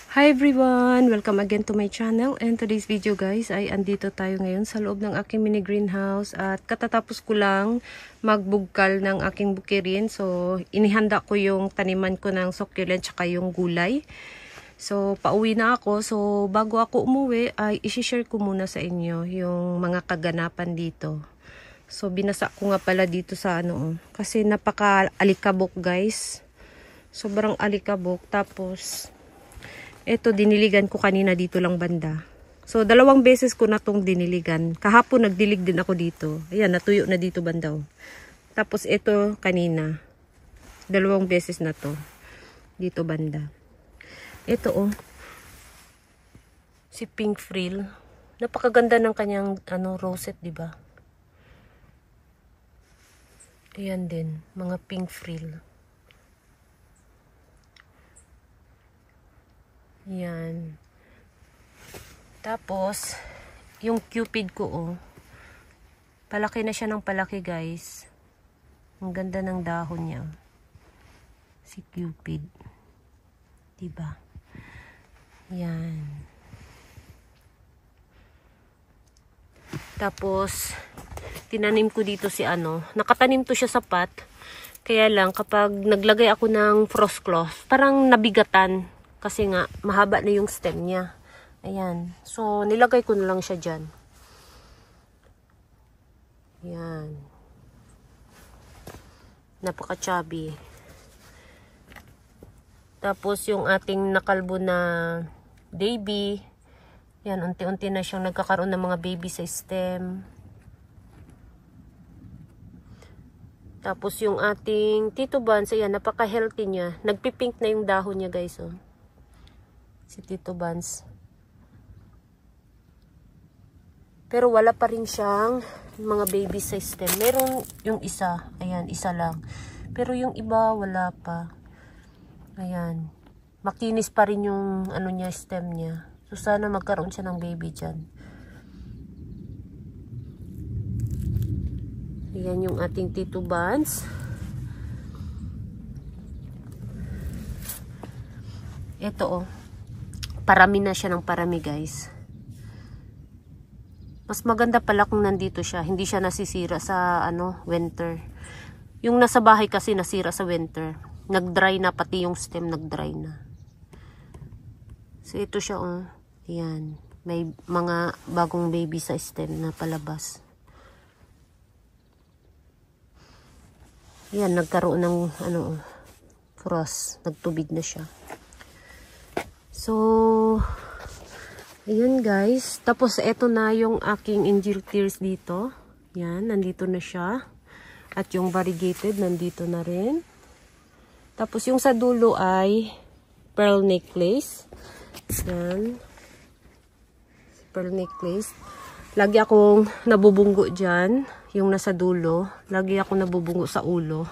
Hi everyone! Welcome again to my channel, and today's video guys ay andito tayo ngayon sa loob ng aking mini greenhouse at katatapos ko lang magbugkal ng aking bukirin. So inihanda ko yung taniman ko ng succulent tsaka yung gulay. So pauwi na ako. So bago ako umuwi ay isi-share ko muna sa inyo yung mga kaganapan dito. So binasa ko nga pala dito sa kasi napaka alikabok guys. Sobrang alikabok. Tapos ito, diniligan ko kanina dito lang banda. So, 2 beses ko na tong diniligan. Kahapon, nagdilig din ako dito. Ayan, natuyo na dito banda. Tapos, ito, kanina. 2 beses na to. Dito banda. Ito, si Pink Frill. Napakaganda ng kanyang, rosette, diba? Ayan din, mga Pink Frill. Yan. Tapos, yung Cupid ko, palaki na siya ng palaki, guys. Ang ganda ng dahon niya. Si Cupid. Diba? Yan. Tapos, tinanim ko dito si nakatanim to siya sa pot. Kaya lang, kapag naglagay ako ng frost cloth, parang nabigatan. Kasi nga, mahaba na yung stem niya. Ayan. So, nilagay ko na lang siya dyan. Ayan. Napaka-chubby. Tapos, yung ating nakalbo na baby. Ayan, unti-unti na siyang nagkakaroon ng mga baby sa stem. Tapos, yung ating Tito Buns, ayan, napaka-healthy niya. Nagpipink na yung dahon niya, guys, si Tito Buns. Pero wala pa rin siyang mga baby sa stem. Meron yung isa. Ayan, isa lang. Pero yung iba, wala pa. Ayan. Makinis pa rin yung niya, stem niya. So, sana magkaroon siya ng baby dyan. Ayan yung ating Tito Buns. Ito, parami na siya ng parami, guys. Mas maganda pala kung nandito siya. Hindi siya nasisira sa winter. Yung nasa bahay kasi nasira sa winter. Nag-dry na, pati yung stem nag-dry na. So ito siya, Ayan. May mga bagong baby sa stem na palabas. Ayan, nagkaroon ng frost. Nagtubig na siya. So, ayun guys. Tapos, eto na yung aking angel tears dito. Yan, nandito na siya. At yung variegated, nandito na rin. Tapos, yung sa dulo ay pearl necklace. Yan. Pearl necklace. Lagi akong nabubunggo dyan. Yung nasa dulo. Lagi akong nabubunggo sa ulo.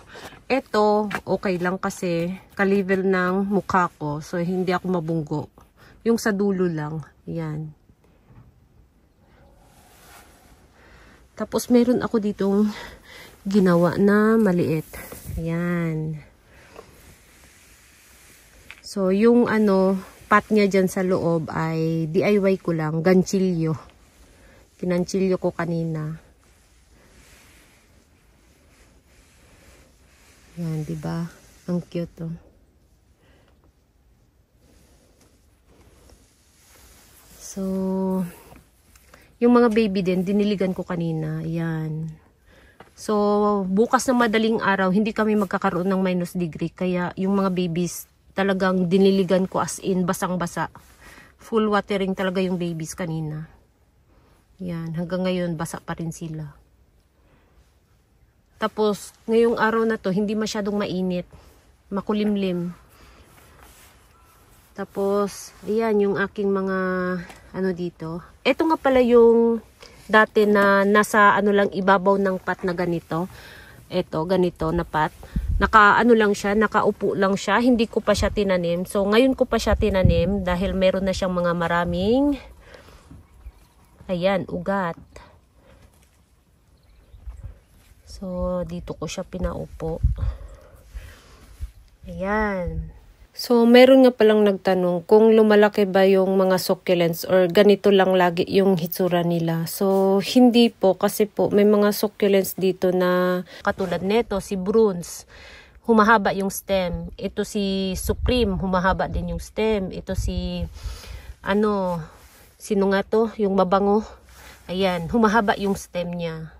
Ito, okay lang kasi ka-level ng mukha ko. So, hindi ako mabunggo. Yung sa dulo lang. Yan. Tapos, meron ako ditong ginawa na maliit. Ayan. So, yung pot niya dyan sa loob ay DIY ko lang. Ganchilyo. Kinanchilyo ko kanina. Yan, diba? Ang cute, So, yung mga baby din, diniligan ko kanina. Yan. So, bukas na madaling araw, hindi kami magkakaroon ng -degree. Kaya, yung mga babies, talagang diniligan ko as in, basang-basa. Full watering talaga yung babies kanina. Yan. Hanggang ngayon, basa pa rin sila. Tapos, ngayong araw na to, hindi masyadong mainit. Makulimlim. Tapos, ayan yung aking mga, dito. Ito nga pala yung dati na nasa, lang, ibabaw ng pot na ganito. Ito, ganito na pot. Lang siya, nakaupo lang siya. Hindi ko pa siya tinanim. So, ngayon ko pa siya tinanim dahil meron na siyang mga maraming, ayan, ugat. So, dito ko siya pinaupo. Ayan. So, meron nga palang nagtanong kung lumalaki ba yung mga succulents or ganito lang lagi yung hitsura nila. So, hindi po kasi po may mga succulents dito na katulad nito, si Bruns, humahaba yung stem. Ito si Supreme, humahaba din yung stem. Ito si, sino nga to? Yung mabango. Ayan, humahaba yung stem niya.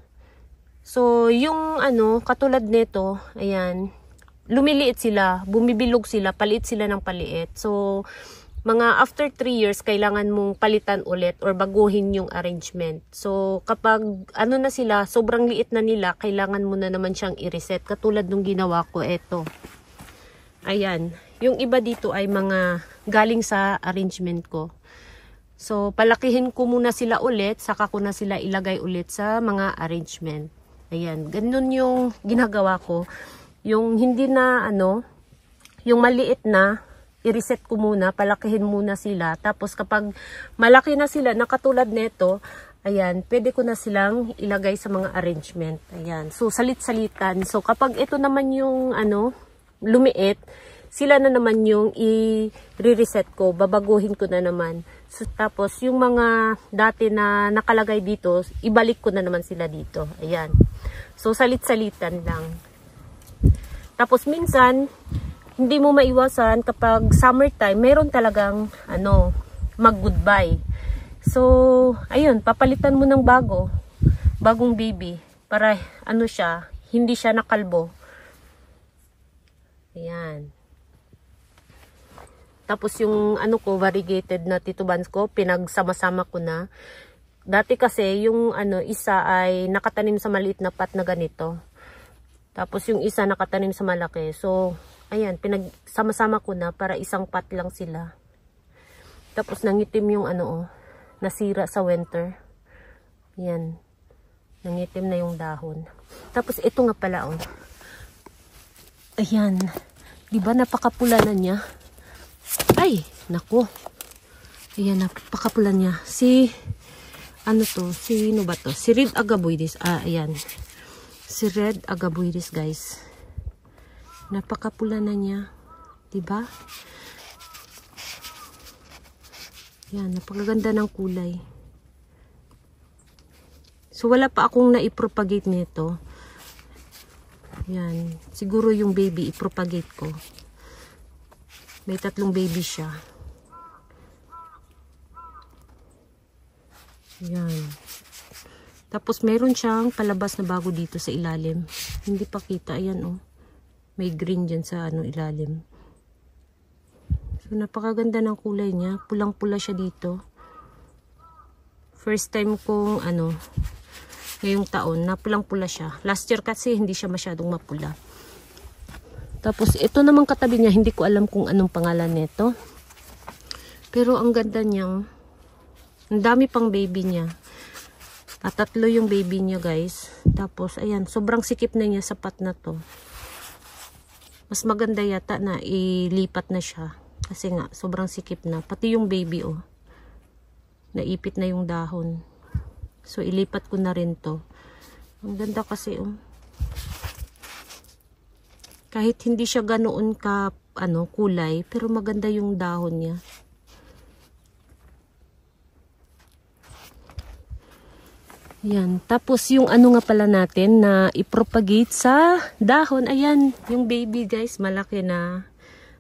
So, yung katulad nito, ayan, lumiliit sila, bumibilog sila, paliit sila ng paliit. So, mga after 3 years, kailangan mong palitan ulit or baguhin yung arrangement. So, kapag na sila, sobrang liit na nila, kailangan mo na naman siyang i-reset. Katulad nung ginawa ko, eto. Ayan, yung iba dito ay mga galing sa arrangement ko. So, palakihin ko muna sila ulit, saka ko na sila ilagay ulit sa mga arrangement. Ayan, ganun yung ginagawa ko. Yung hindi na yung maliit na, i-reset ko muna, palakihin muna sila. Tapos kapag malaki na sila, na katulad nito, ayan, pwede ko na silang ilagay sa mga arrangement. Ayan, so salit-salitan. So kapag ito naman yung lumiit, sila na naman yung i-reset ko, babaguhin ko na naman. So, tapos yung mga dati na nakalagay dito, ibalik ko na naman sila dito. Ayan. So salit-salitan lang. Tapos minsan, hindi mo maiwasan kapag summertime, meron talagang mag-goodbye. So, ayun, papalitan mo ng bagong baby para siya, hindi siya nakalbo. Ayan. Tapos yung variegated na titubans ko, pinagsama-sama ko na. Dati kasi yung isa ay nakatanim sa maliit na pot na ganito. Tapos yung isa nakatanim sa malaki. So, ayan, pinagsama-sama ko na para isang pot lang sila. Tapos nangitim yung nasira sa winter. Ayan. Nangitim na yung dahon. Tapos ito nga pala, Ayan. Diba napakapula na niya? Ay, naku. Ayan, napakapula niya. Sino ba to? Si Red Agaboides. Ayan. Si Red Agaboides, guys. Napakapula na niya. Diba? Yan, napakaganda ng kulay. So, wala pa akong na-propagate nito. Yan. Siguro yung baby, i-propagate ko. May 3 baby siya. Yan. Tapos meron siyang palabas na bago dito sa ilalim. Hindi pa kita. Ayan May green dyan sa ilalim. So napakaganda ng kulay niya. Pulang-pula siya dito. First time kong ngayong taon na pulang-pula siya. Last year kasi hindi siya masyadong mapula. Tapos ito naman katabi niya. Hindi ko alam kung anong pangalan nito. Pero ang ganda niyang. Ang dami pang baby niya. 3 yung baby niya, guys. Tapos, ayan, sobrang sikip na niya sa pot na to. Mas maganda yata na ilipat na siya. Kasi nga, sobrang sikip na. Pati yung baby, naipit na yung dahon. So, ilipat ko na rin to. Ang ganda kasi, Kahit hindi siya ganoon ka, kulay, pero maganda yung dahon niya. Yan. Tapos yung nga pala natin na i-propagate sa dahon. Ayan, yung baby, guys, malaki na.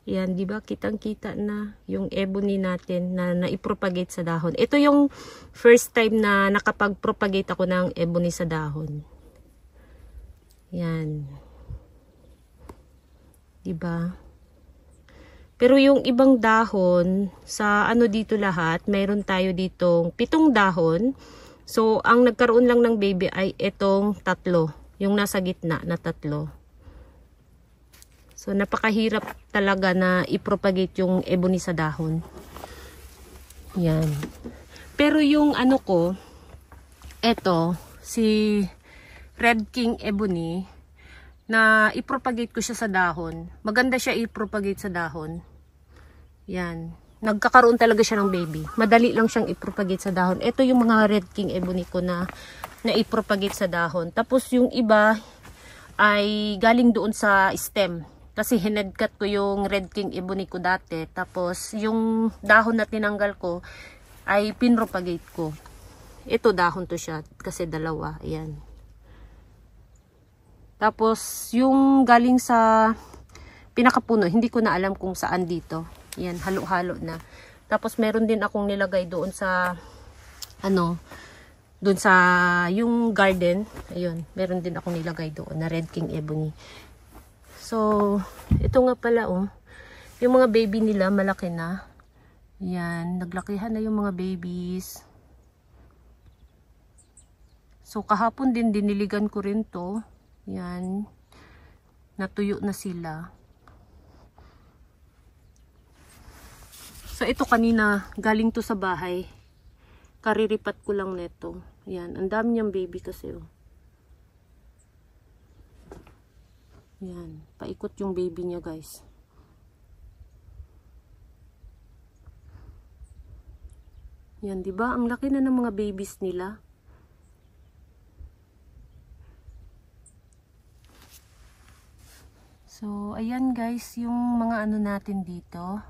Ayan, di ba? Kitang-kita na yung ebony natin na i-propagate sa dahon. Ito yung first time na nakapag-propagate ako ng ebony sa dahon. Yan. Di ba? Pero yung ibang dahon, sa dito lahat, mayroon tayo ditong 7 dahon. So, ang nagkaroon lang ng baby ay itong 3. Yung nasa gitna na 3. So, napakahirap talaga na i-propagate yung ebony sa dahon. Yan. Pero yung ko, eto, si Red King Ebony, na i-propagate ko siya sa dahon. Maganda siya i-propagate sa dahon. Yan. Nagkakaroon talaga siya ng baby. Madali lang siyang i-propagate sa dahon. Ito yung mga Red King Ebony ko na i-propagate sa dahon. Tapos yung iba ay galing doon sa stem. Kasi hinedcut ko yung Red King Ebony ko dati. Tapos yung dahon na tinanggal ko ay pinropagate ko. Ito dahon to siya kasi dalawa. Ayan. Tapos yung galing sa pinakapuno, hindi ko na alam kung saan dito. Ayan, halo-halo na. Tapos meron din akong nilagay doon sa doon sa yung garden. Ayun, meron din akong nilagay doon na Red King Ebony. So, ito nga pala yung mga baby nila malaki na. Yan, naglakihan na yung mga babies. So, kahapon din diniligan ko rin to. Yan, natuyo na sila. So, ito kanina, galing to sa bahay. Kariripat ko lang neto. Yan, ang dami niyang baby kasi Yan, paikot yung baby niya guys. Yan, 'di ba? Ang laki na ng mga babies nila. So, ayan guys, yung mga natin dito.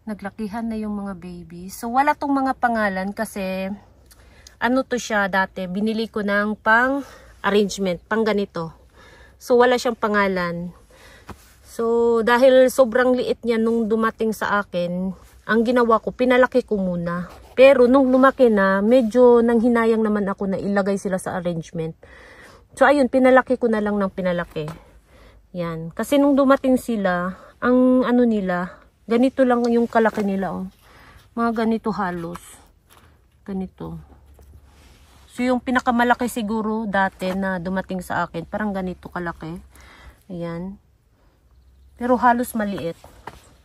Naglakihan na yung mga babies. So, wala tong mga pangalan kasi to siya dati. Binili ko ng pang arrangement, pang ganito. So, wala siyang pangalan. So, dahil sobrang liit niya nung dumating sa akin, ang ginawa ko, pinalaki ko muna. Pero, nung lumaki na, medyo nanghinayang naman ako na ilagay sila sa arrangement. So, ayun, pinalaki ko na lang ng pinalaki. Yan. Kasi nung dumating sila, ang nila, ganito lang yung kalaki nila. Mga ganito halos. Ganito. So, yung pinakamalaki siguro dati na dumating sa akin, parang ganito kalaki. Ayan. Pero halos maliit.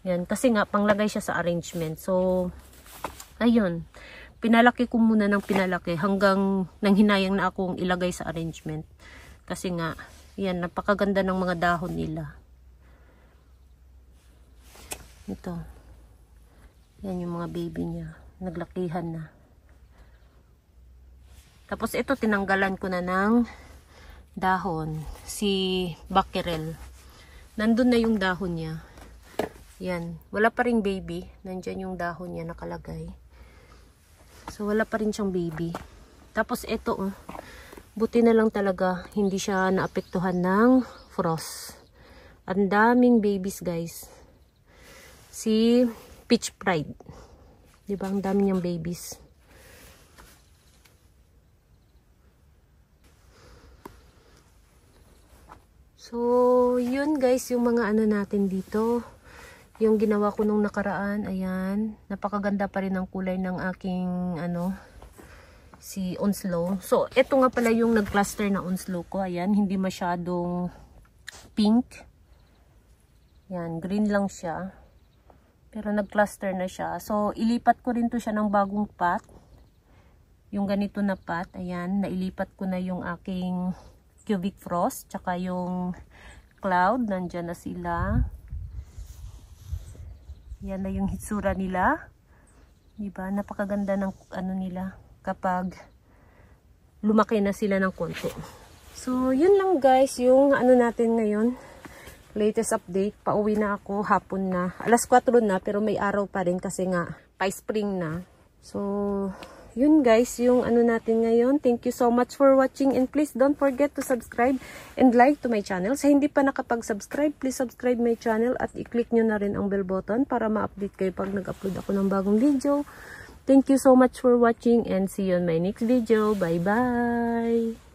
Yan. Kasi nga, panglagay siya sa arrangement. So, ayun. Pinalaki ko muna ng pinalaki hanggang nanghinayang na akong ilagay sa arrangement. Kasi nga, yan, napakaganda ng mga dahon nila. Ito. Yan yung mga baby niya. Naglakihan na. Tapos ito, tinanggalan ko na ng dahon. Si Becquerel. Nandun na yung dahon niya. Yan. Wala pa ring baby. Nandyan yung dahon niya nakalagay. So, wala pa rin siyang baby. Tapos ito, buti na lang talaga hindi siya naapektuhan ng frost. Ang daming babies, guys. Si Peach Pride. Diba? Ang dami niyang babies. So, yun guys, yung mga natin dito. Yung ginawa ko nung nakaraan, ayan. Napakaganda pa rin ang kulay ng aking, si Onslow. So, ito nga pala yung nag-cluster na Onslow ko. Ayan, hindi masyadong pink. Ayan, green lang siya. Pero nag-cluster na siya. So, ilipat ko rin to siya ng bagong pot. Yung ganito na pot, ayan, nailipat ko na yung aking cubic frost, tsaka yung cloud, nandyan na sila. Yan na yung hitsura nila. Diba? Napakaganda ng nila kapag lumaki na sila ng konti. So, yun lang guys, yung natin ngayon. Latest update. Pauwi na ako, hapon na. Alas 4 na, pero may araw pa rin kasi nga, pa-spring na. So, yun guys, yung natin ngayon. Thank you so much for watching and please don't forget to subscribe and like to my channel. Sa hindi pa nakapag-subscribe, please subscribe my channel at i-click nyo na rin ang bell button para ma-update kayo pag nag-upload ako ng bagong video. Thank you so much for watching and see you on my next video. Bye-bye!